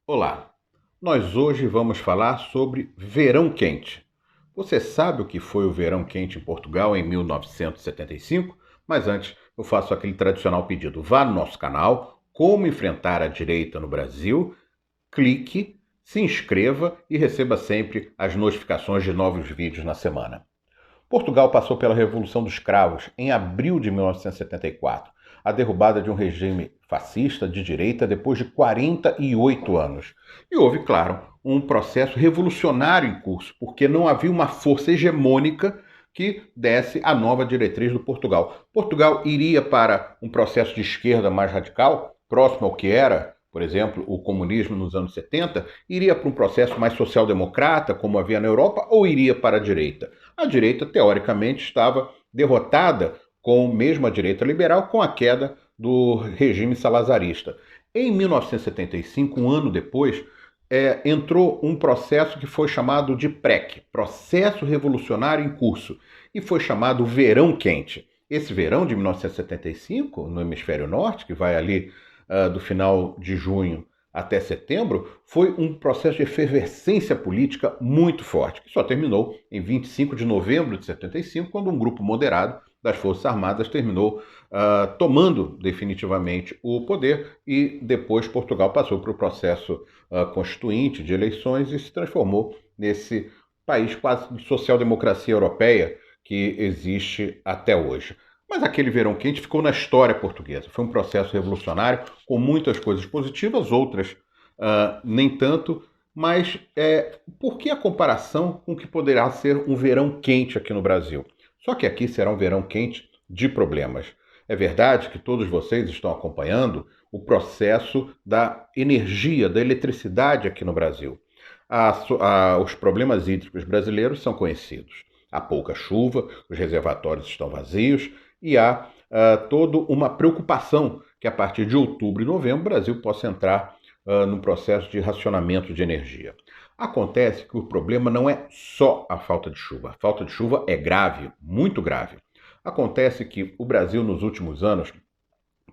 Olá, nós hoje vamos falar sobre verão quente. Você sabe o que foi o verão quente em Portugal em 1975? Mas antes, eu faço aquele tradicional pedido: vá no nosso canal, Como Enfrentar a Direita no Brasil, clique, se inscreva e receba sempre as notificações de novos vídeos na semana. Portugal passou pela Revolução dos Cravos em abril de 1974, a derrubada de um regime fascista de direita depois de 48 anos. E houve, claro, um processo revolucionário em curso, porque não havia uma força hegemônica que desse a nova diretriz do Portugal. Portugal iria para um processo de esquerda mais radical, próximo ao que era, por exemplo, o comunismo nos anos 70, iria para um processo mais social-democrata, como havia na Europa, ou iria para a direita? A direita, teoricamente, estava derrotada, com mesmo a direita liberal, com a queda do regime salazarista. Em 1975, um ano depois, entrou um processo que foi chamado de PREC, Processo Revolucionário em Curso, e foi chamado Verão Quente. Esse verão de 1975, no hemisfério norte, que vai ali do final de junho até setembro, foi um processo de efervescência política muito forte, que só terminou em 25 de novembro de 75, quando um grupo moderado das Forças Armadas terminou tomando definitivamente o poder, e depois Portugal passou para o processo constituinte de eleições e se transformou nesse país quase de social-democracia europeia que existe até hoje. Mas aquele verão quente ficou na história portuguesa. Foi um processo revolucionário com muitas coisas positivas, outras nem tanto. Mas por que a comparação com o que poderá ser um verão quente aqui no Brasil? Só que aqui será um verão quente de problemas. É verdade que todos vocês estão acompanhando o processo da energia, da eletricidade aqui no Brasil. Os problemas hídricos brasileiros são conhecidos. Há pouca chuva, os reservatórios estão vazios e há toda uma preocupação que a partir de outubro e novembro o Brasil possa entrar num processo de racionamento de energia. Acontece que o problema não é só a falta de chuva. A falta de chuva é grave, muito grave. Acontece que o Brasil, nos últimos anos,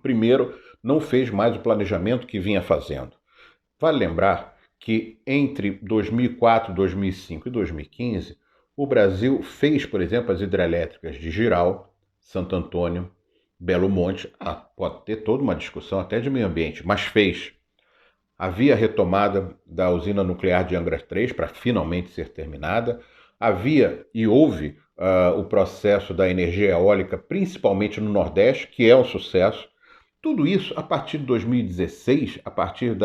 primeiro, não fez mais o planejamento que vinha fazendo. Vale lembrar que entre 2004, 2005 e 2015, o Brasil fez, por exemplo, as hidrelétricas de Jirau, Santo Antônio, Belo Monte. Pode ter toda uma discussão até de meio ambiente, mas fez. Havia a retomada da usina nuclear de Angra 3 para finalmente ser terminada. Havia e houve o processo da energia eólica, principalmente no Nordeste, que é um sucesso. Tudo isso, a partir de 2016, a partir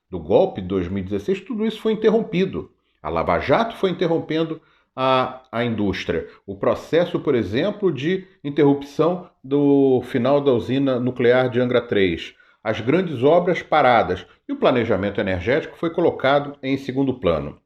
do golpe de 2016, tudo isso foi interrompido. A Lava Jato foi interrompendo a indústria. O processo, por exemplo, de interrupção do final da usina nuclear de Angra 3. As grandes obras paradas e o planejamento energético foi colocado em segundo plano.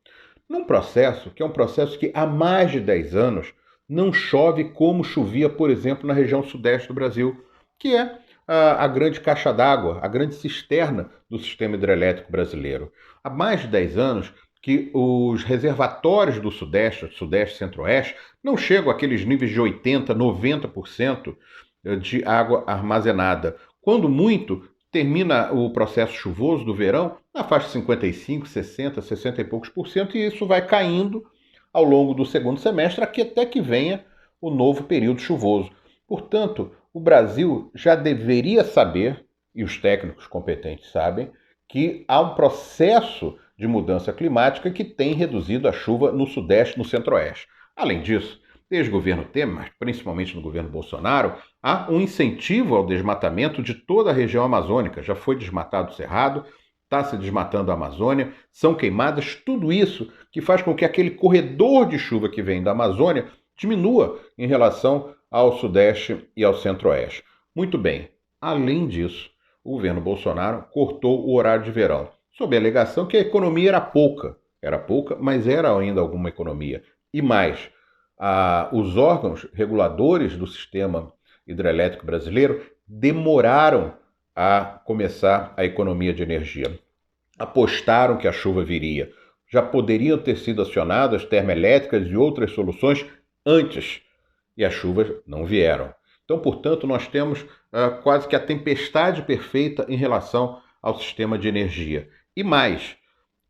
Num processo que é um processo que há mais de 10 anos não chove como chovia, por exemplo, na região sudeste do Brasil, que é a grande caixa d'água, a grande cisterna do sistema hidrelétrico brasileiro. Há mais de 10 anos que os reservatórios do Sudeste, Sudeste e Centro-Oeste, não chegam àqueles níveis de 80%, 90% de água armazenada. Quando muito, termina o processo chuvoso do verão na faixa de 55, 60, 60 e poucos por cento, e isso vai caindo ao longo do segundo semestre, até que venha o novo período chuvoso. Portanto, o Brasil já deveria saber, e os técnicos competentes sabem, que há um processo de mudança climática que tem reduzido a chuva no Sudeste e no Centro-Oeste. Além disso, desde o governo Temer, mas principalmente no governo Bolsonaro, há um incentivo ao desmatamento de toda a região amazônica. Já foi desmatado o Cerrado, está se desmatando a Amazônia, são queimadas, tudo isso que faz com que aquele corredor de chuva que vem da Amazônia diminua em relação ao Sudeste e ao Centro-Oeste. Muito bem, além disso, o governo Bolsonaro cortou o horário de verão, sob a alegação que a economia era pouca, mas era ainda alguma economia. E mais, os órgãos reguladores do sistema hidrelétrico brasileiro demoraram a começar a economia de energia. Apostaram que a chuva viria. Já poderiam ter sido acionadas termoelétricas e outras soluções antes, e as chuvas não vieram. Então, portanto, nós temos quase que a tempestade perfeita em relação ao sistema de energia. E mais,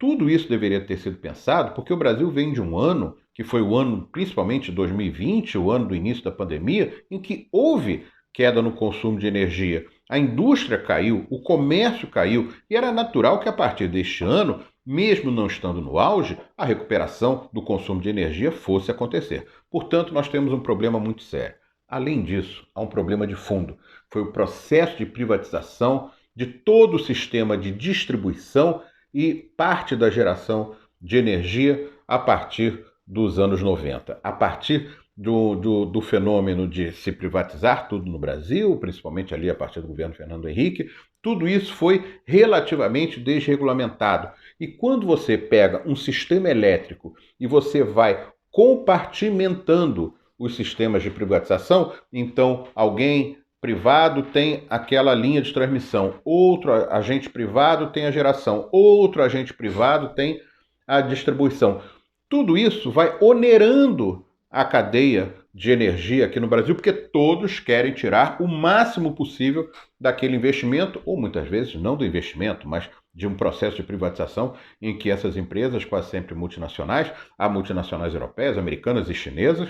Tudo isso deveria ter sido pensado porque o Brasil vem de um ano, que foi o ano, principalmente 2020, o ano do início da pandemia, em que houve queda no consumo de energia. A indústria caiu, o comércio caiu, e era natural que a partir deste ano, mesmo não estando no auge, a recuperação do consumo de energia fosse acontecer. Portanto, nós temos um problema muito sério. Além disso, há um problema de fundo. Foi o processo de privatização de todo o sistema de distribuição e parte da geração de energia a partir dos anos 90. A partir do fenômeno de se privatizar tudo no Brasil, principalmente ali a partir do governo Fernando Henrique, tudo isso foi relativamente desregulamentado. E quando você pega um sistema elétrico e você vai compartimentando os sistemas de privatização, então alguém privado tem aquela linha de transmissão, outro agente privado tem a geração, outro agente privado tem a distribuição. Tudo isso vai onerando a cadeia de energia aqui no Brasil, porque todos querem tirar o máximo possível daquele investimento, ou muitas vezes não do investimento, mas de um processo de privatização em que essas empresas, quase sempre multinacionais, há multinacionais europeias, americanas e chinesas,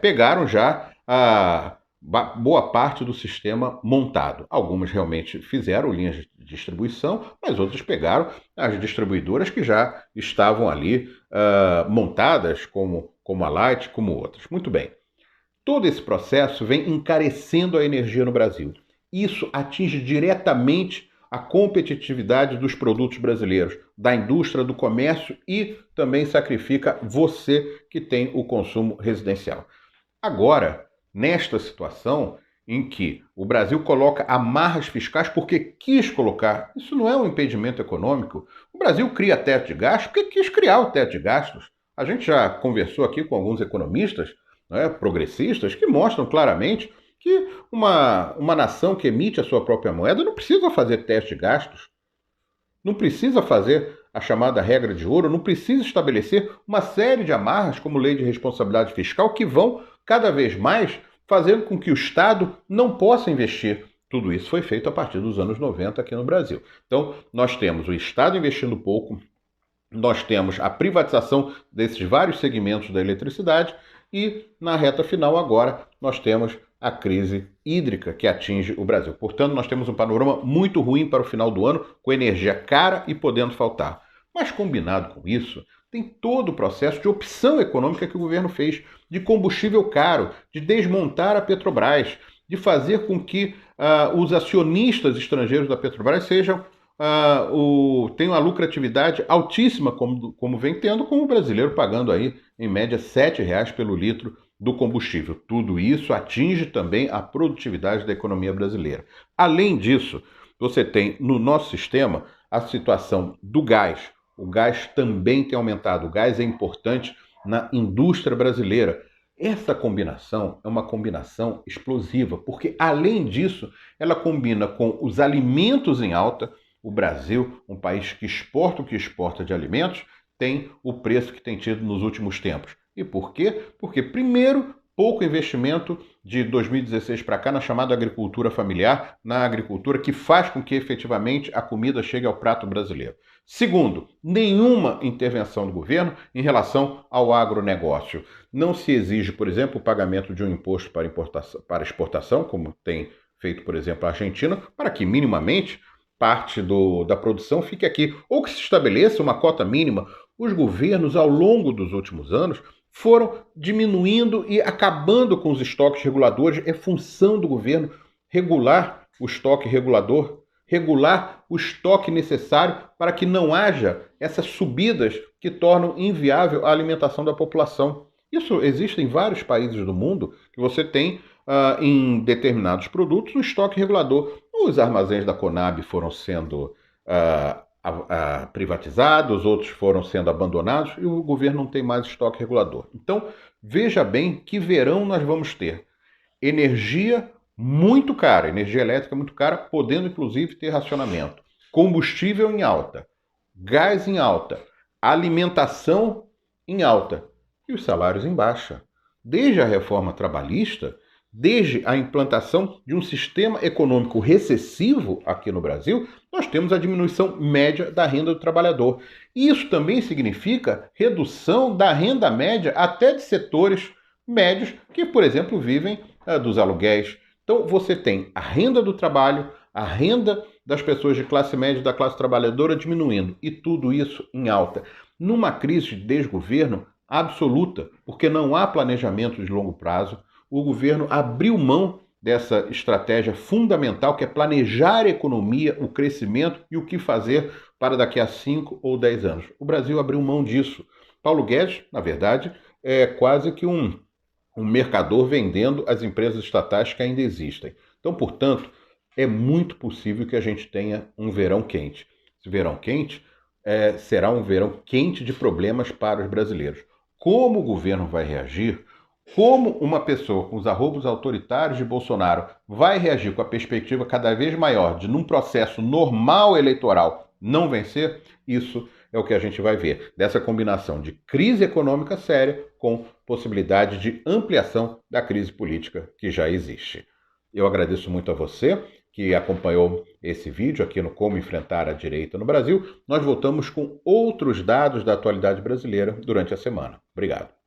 pegaram já a boa parte do sistema montado. Algumas realmente fizeram linhas de distribuição, mas outras pegaram as distribuidoras que já estavam ali montadas, como a Light, como outras. Muito bem. Todo esse processo vem encarecendo a energia no Brasil. Isso atinge diretamente a competitividade dos produtos brasileiros, da indústria, do comércio e também sacrifica você que tem o consumo residencial. Agora, nesta situação em que o Brasil coloca amarras fiscais porque quis colocar, isso não é um impedimento econômico. O Brasil cria teto de gastos porque quis criar o teto de gastos. A gente já conversou aqui com alguns economistas, progressistas, que mostram claramente que uma nação que emite a sua própria moeda não precisa fazer teto de gastos, não precisa fazer a chamada regra de ouro, não precisa estabelecer uma série de amarras, como lei de responsabilidade fiscal, que vão cada vez mais fazendo com que o Estado não possa investir. Tudo isso foi feito a partir dos anos 90 aqui no Brasil. Então, nós temos o Estado investindo pouco, nós temos a privatização desses vários segmentos da eletricidade e, na reta final agora, nós temos a crise hídrica que atinge o Brasil. Portanto, nós temos um panorama muito ruim para o final do ano, com energia cara e podendo faltar. Mas, combinado com isso, tem todo o processo de opção econômica que o governo fez, de combustível caro, de desmontar a Petrobras, de fazer com que os acionistas estrangeiros da Petrobras tenham uma lucratividade altíssima, como vem tendo, com o brasileiro pagando aí, em média, R$ 7,00 pelo litro do combustível. Tudo isso atinge também a produtividade da economia brasileira. Além disso, você tem no nosso sistema a situação do gás. O gás também tem aumentado. O gás é importante na indústria brasileira. Essa combinação é uma combinação explosiva, porque, além disso, ela combina com os alimentos em alta. O Brasil, um país que exporta o que exporta de alimentos, tem o preço que tem tido nos últimos tempos. E por quê? Porque, primeiro, pouco investimento de 2016 para cá na chamada agricultura familiar, na agricultura que faz com que efetivamente a comida chegue ao prato brasileiro. Segundo, nenhuma intervenção do governo em relação ao agronegócio. Não se exige, por exemplo, o pagamento de um imposto para exportação, como tem feito, por exemplo, a Argentina, para que minimamente parte da produção fique aqui, ou que se estabeleça uma cota mínima. Os governos, ao longo dos últimos anos, foram diminuindo e acabando com os estoques reguladores. É função do governo regular o estoque regulador, regular o estoque necessário para que não haja essas subidas que tornam inviável a alimentação da população. Isso existe em vários países do mundo, que você tem em determinados produtos um estoque regulador. Os armazéns da Conab foram sendo privatizados, outros foram sendo abandonados e o governo não tem mais estoque regulador. Então, veja bem que verão nós vamos ter energia muito cara, energia elétrica muito cara, podendo inclusive ter racionamento, combustível em alta, gás em alta, alimentação em alta e os salários em baixa. Desde a reforma trabalhista, Desde a implantação de um sistema econômico recessivo aqui no Brasil, nós temos a diminuição média da renda do trabalhador. Isso também significa redução da renda média até de setores médios que, por exemplo, vivem dos aluguéis. Então, você tem a renda do trabalho, a renda das pessoas de classe média e da classe trabalhadora diminuindo, e tudo isso em alta. Numa crise de desgoverno absoluta, porque não há planejamento de longo prazo, o governo abriu mão dessa estratégia fundamental que é planejar a economia, o crescimento e o que fazer para daqui a 5 ou 10 anos. O Brasil abriu mão disso. Paulo Guedes, na verdade, é quase que um mercador vendendo as empresas estatais que ainda existem. Então, portanto, é muito possível que a gente tenha um verão quente. Esse verão quente será um verão quente de problemas para os brasileiros. Como o governo vai reagir? Como uma pessoa com os arrobos autoritários de Bolsonaro vai reagir com a perspectiva cada vez maior de, num processo normal eleitoral, não vencer? Isso é o que a gente vai ver, dessa combinação de crise econômica séria com possibilidade de ampliação da crise política que já existe. Eu agradeço muito a você que acompanhou esse vídeo aqui no Como Enfrentar a Direita no Brasil. Nós voltamos com outros dados da atualidade brasileira durante a semana. Obrigado.